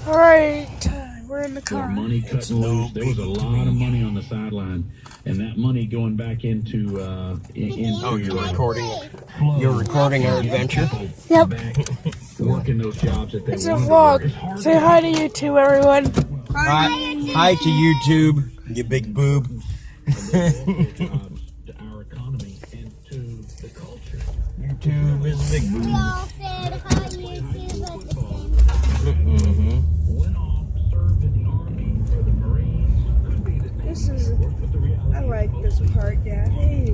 Alright, we're in the car. Money cutting loose. There was a lot of money on the sideline, and that money going back into. Oh, you're recording it. You're recording our adventure. Yep. Working those jobs that they It's a wanted to vlog. work. Say hi to YouTube, everyone. Hi to YouTube, you big boob. Jobs to our economy and to the culture. YouTube is a big We boob. all said hi, YouTube at the same time. Went off, served in the army or the Marines. Could be that they This is. work with the reality. I like this part, Dad. Hey,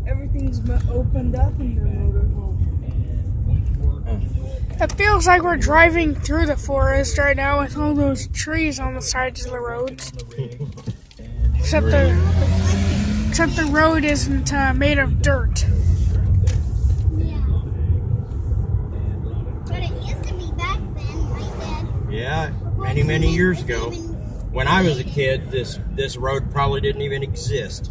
everything's opened up in the motorhome. It feels like we're driving through the forest right now with all those trees on the sides of the roads. Except the road isn't made of dirt. Yeah. But it used to be back then, right, Dad? Yeah, many years ago. When I was a kid, this road probably didn't even exist.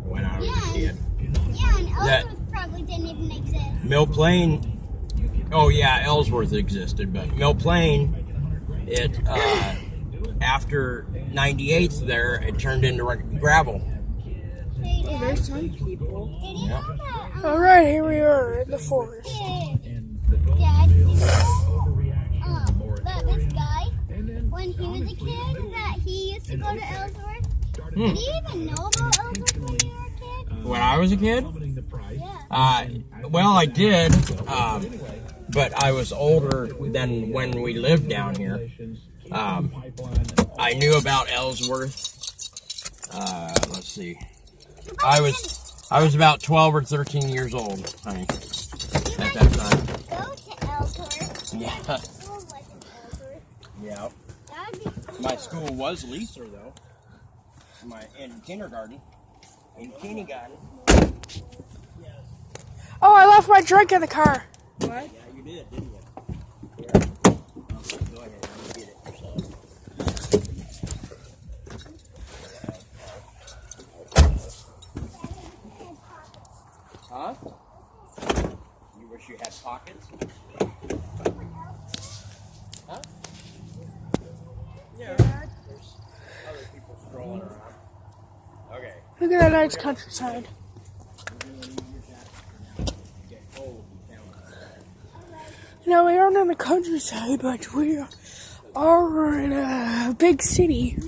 When I was a kid. Yeah, and That- Ellsworth probably didn't even exist. Mill Plain, oh yeah, Ellsworth existed, but Mill Plain, it after 98th there, it turned into gravel. Hey, Dad, There's some people. did you know that? Alright, here we are in the forest. Dad, did you know that this guy, when he was a kid, that he used to go to Ellsworth? Did you even know about Ellsworth when you were a kid? When I was a kid, Yeah. well, I did, but I was older than when we lived down here. I knew about Ellsworth. Let's see. I was about 12 or 13 years old, honey, at that time. Go to Ellsworth. Yeah. School wasn't Ellsworth. Yeah. That would be cool. My school was Leeser, though. In kindergarten. In kindergarten. Oh, I left my drink in the car. What? Yeah, you did, didn't you? Here. Go ahead, let me get it yourself. Huh? You wish you had pockets? Huh? Yeah. There's other people strolling around. Okay. Look at that nice countryside. No, we aren't in the countryside, but we are in a big city.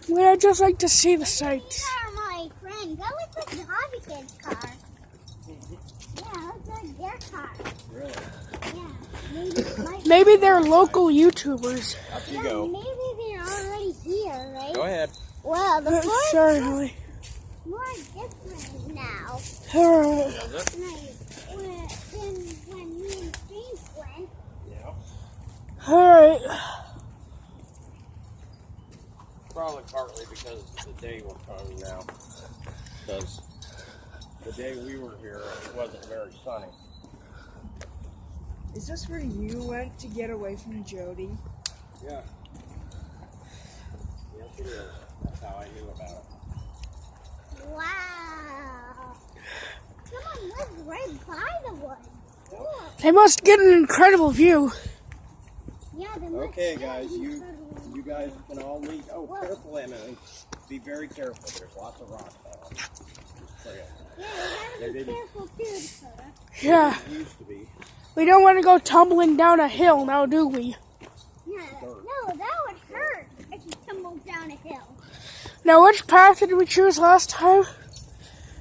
We'd just like to see the sights. These are my friends. That looks like the Hobby Kids car. Yeah, that looks like their car. Really? Yeah. Maybe they're local YouTubers. Up you go. Maybe they're already here, right? Go ahead. Well, the forest Sorry, looks Holly. more different now. Alright. When me and James went. Yeah. Alright. Probably partly because the day we're coming now. Because the day we were here, it wasn't very sunny. Is this where you went to get away from Jody? Yeah. Yes, it is. That's how I knew about it. Wow. Someone lives right by the woods. Look. They must get an incredible view. Yeah, they must Okay, be guys, you incredible. guys can all leave. Oh, careful, Emily. Be very careful. There's lots of rocks out. Just trail. Yeah, you gotta be careful too, Dakota. Yeah. It used to be. We don't want to go tumbling down a hill now, do we? Yeah, no, that would hurt if you tumbled down a hill. Now, which path did we choose last time?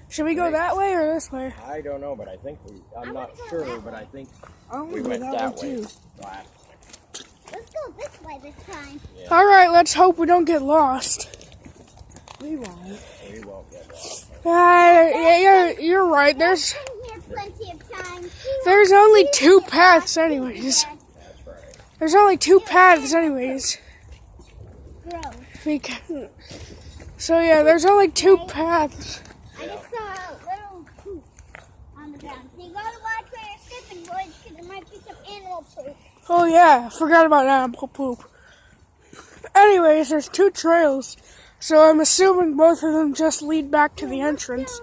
Should we go that way or this way? I don't know, but I think I'm not sure, but I think I we went that way last. Let's go this way this time. Alright, let's hope we don't get lost. We won't. We won't get lost. Yeah, you're right. There's Been here plenty of times. there's only two paths anyways. That's right. There's only two paths anyways. Gross. So yeah, there's only two paths. I just saw a little poop on the ground. So you gotta watch where you're stepping, boys, because there might be some animal poop. Oh yeah, forgot about animal poop. Anyways, there's two trails. So I'm assuming both of them just lead back to the entrance.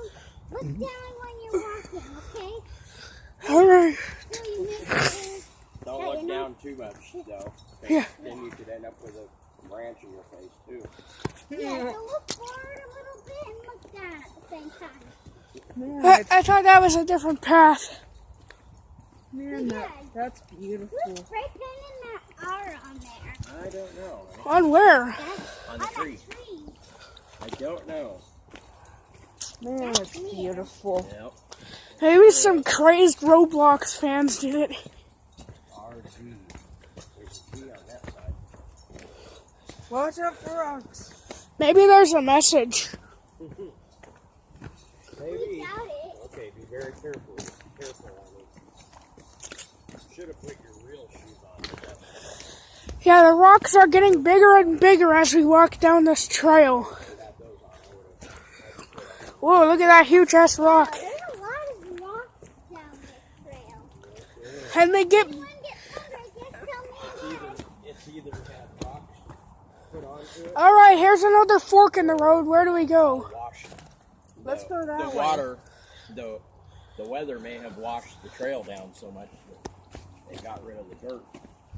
Look down when you're walking, okay? Alright. So you make sure Don't that look you're down too much, though. Yeah. Then you could end up with a branch in your face, too. Yeah, so look forward a little bit and look down at the same time. Man, I thought that was a different path. that's beautiful. Who's spray painting that R on there? I don't know. On where? That's On the tree. that tree. I don't know. Man, it's beautiful. Yep. Maybe some crazed Roblox fans did it. RG. There's a T on that side. Watch out for rocks. Maybe there's a message. We Maybe. doubt it. Okay, be very careful. Be careful on it. You should have put your real shoes on. Yeah, the rocks are getting bigger and bigger as we walk down this trail. Whoa, look at that huge ass rock. There's a lot of rocks down this trail. And they get. When it gets better, just tell me when. It's either had rocks put onto it Alright, here's another fork in the road. Where do we go? or washed. Let's go that The way. water, the weather may have washed the trail down so much that they got rid of the dirt.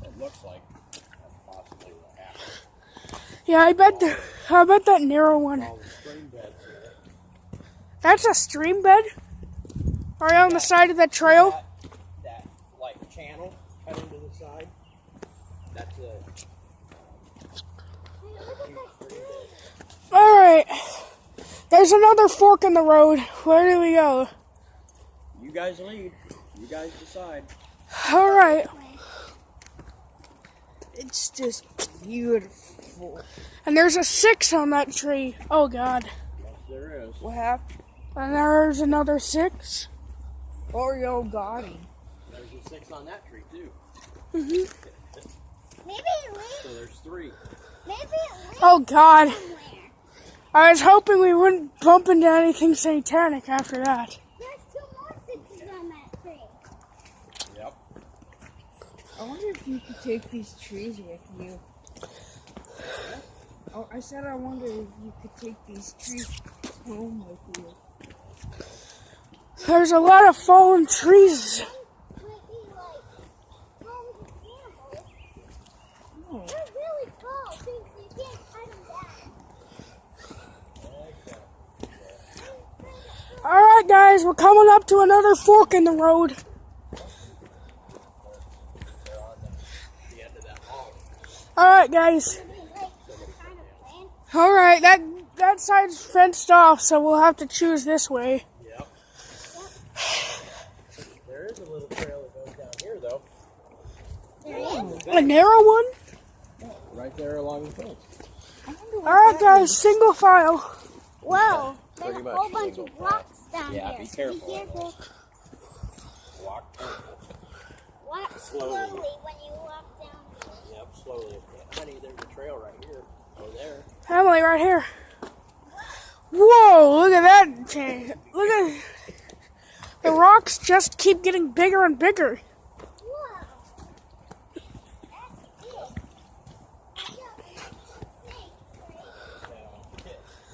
It looks like that's possibly what happened. Yeah, I bet that narrow one. All the stream beds here. That's a stream bed? Right on the side of the trail? That like channel cut into the side. That's a huge stream bed. Alright. There's another fork in the road. Where do we go? You guys lead. You guys decide. Alright. It's just beautiful. And there's a 6 on that tree. Oh god. Yes, there is. What happened? And there's another 6. Oreo got him. There's a 6 on that tree too. Maybe it leads. So there's 3. Maybe it leads Oh god. somewhere. I was hoping we wouldn't bump into anything satanic after that. There's 2 more 6s on that tree. Yep. I wonder if you could take these trees with you. Oh, I said I wonder if you could take these trees home with you. There's a lot of fallen trees. Might be like homes of animals. Oh. They're really tall too, so you can't cut them down. Alright guys, we're coming up to another fork in the road. They're on the end of that hall. Alright guys. Maybe like some kind of plant. Alright, that side's fenced off, so we'll have to choose this way. Yep. There is a little trail that goes down here though. There is. A narrow one? Right there along the fence. Alright guys, single file. Whoa, there's Pretty a whole much bunch single of rocks down Yeah, here. be careful. Be careful. Walk careful. Walk slowly when you walk down here. Yep, slowly. Honey, there's a trail right here. Over there. Emily, right here. Whoa, look at that change. Look at the rocks just keep getting bigger and bigger. Whoa. That's big. Yeah, snakes, right?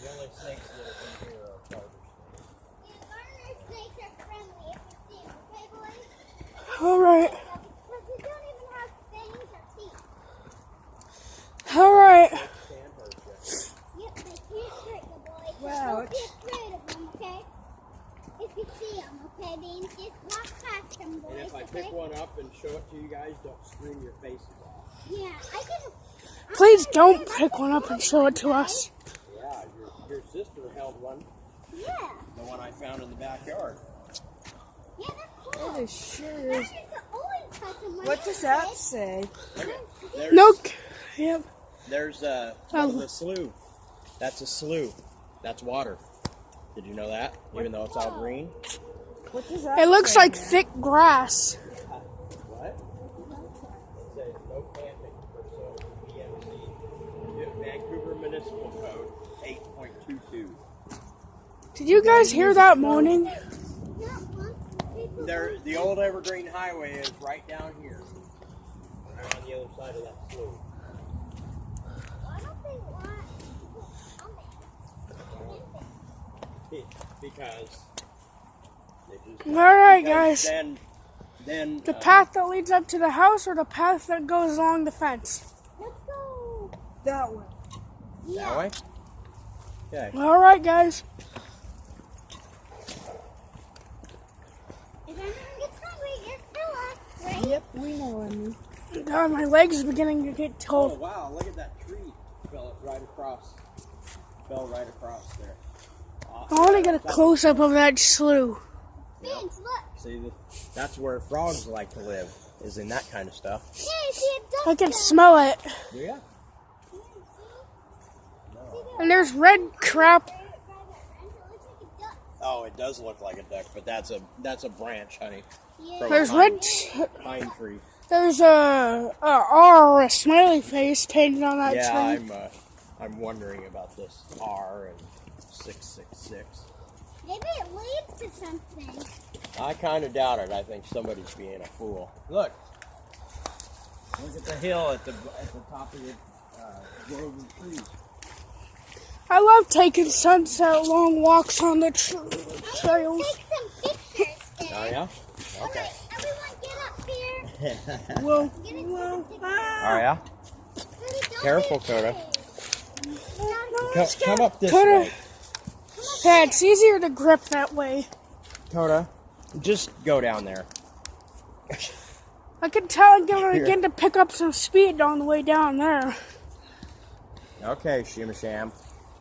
The only snakes that are in here are garter snakes. Yeah, garter snakes are friendly if you see them, okay, boys? Alright, Because they don't even have fangs or teeth. alright. Can hurt you. Yep, they can't hurt you, boys. Wow, Just don't be afraid of them, okay? If you see them, okay? Then just walk past them, boys, And if I okay? pick one up and show it to you guys, don't scream your faces off. Yeah, I can... Please don't pick one up and show it to us. Yeah, your sister held one. Yeah. The one I found in the backyard. Yeah, that's cool. That is sure I is. used to always touch them when What I does was that kid. say? There's, No. Yep. There's Oh. the slough. That's a slough. That's water. Did you know that? Even though it's all green. What does that It looks say? like thick grass. What? It says no camping for so BMC. Vancouver Municipal Code 8.22. Did you guys hear that moaning? Not once. People There, the old Evergreen Highway is right down here. Right on the other side of that slough. why don't they want people coming? Because they just Alright because guys. then then The path that leads up to the house or the path that goes along the fence? Let's go. That way. that way. Okay. All right, guys. If anyone gets hungry, just tell us, right? Yep, we know, Emmy. God, my legs are beginning to get Oh cold. wow! Look at that tree. Fell right across. Fell right across there. I want to get a close-up of that slough. Vince, look. See, that's where frogs like to live. Is in that kind of stuff. Hey, see a duck. I can smell it. Yeah. And there's red crap. It looks like a duck. Oh, it does look like a duck, but that's a branch, honey. Yeah. From There's a red. pine tree. There's a R or a smiley face painted on that Yeah, tree. I'm wondering about this R and 666. Maybe it leads to something. I kind of doubt it. I think somebody's being a fool. Look at the hill at the top of the grove of trees. I love taking sunset long walks on the trails. Take some pictures, Dad. Oh yeah. Okay. Everyone get up here. Well, Get into the picture. Oh yeah. Daddy, don't Careful, be Coda. afraid. Come up this Coda. way, Yeah, it's easier to grip that way. Coda. Just go down there. I can tell I'm going to begin to pick up some speed on the way down there. Okay, Shimasham.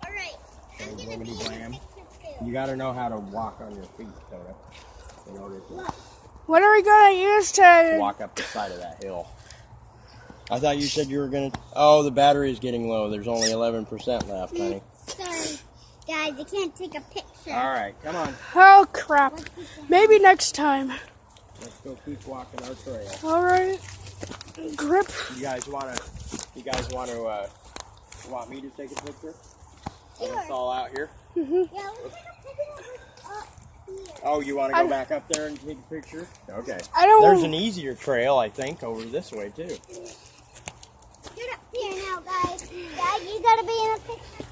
All right. I'm gonna be in the Blam. picture too. You got to know how to walk on your feet, Coda, in order to What are we going to use to... walk up the side of that hill. I thought you said you were gonna. Oh, the battery is getting low. There's only 11% left, honey. Sorry, guys. I can't take a picture. All right, come on. Oh, crap. Maybe next time. Let's go keep walking our trail. All right. Grip. You guys want me to take a picture? When it's all out here. Yeah, we'll take a picture up here. Oh, you want to go back up there and take a picture? Okay. I don't... There's an easier trail, I think, over this way too. Get up here now, guys. Dad, you gotta be in a picture.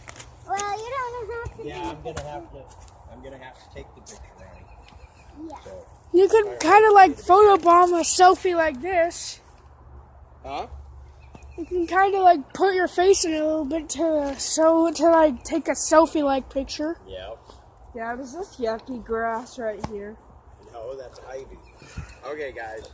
Well, you don't have to. Yeah, I'm gonna have to take the picture, honey. Yeah. So, You could kind of like photobomb a selfie like this. huh? You can kind of like put your face in it a little bit to like take a selfie like picture. Yeah. Yeah, there's this yucky grass right here. No, that's ivy. Okay, guys.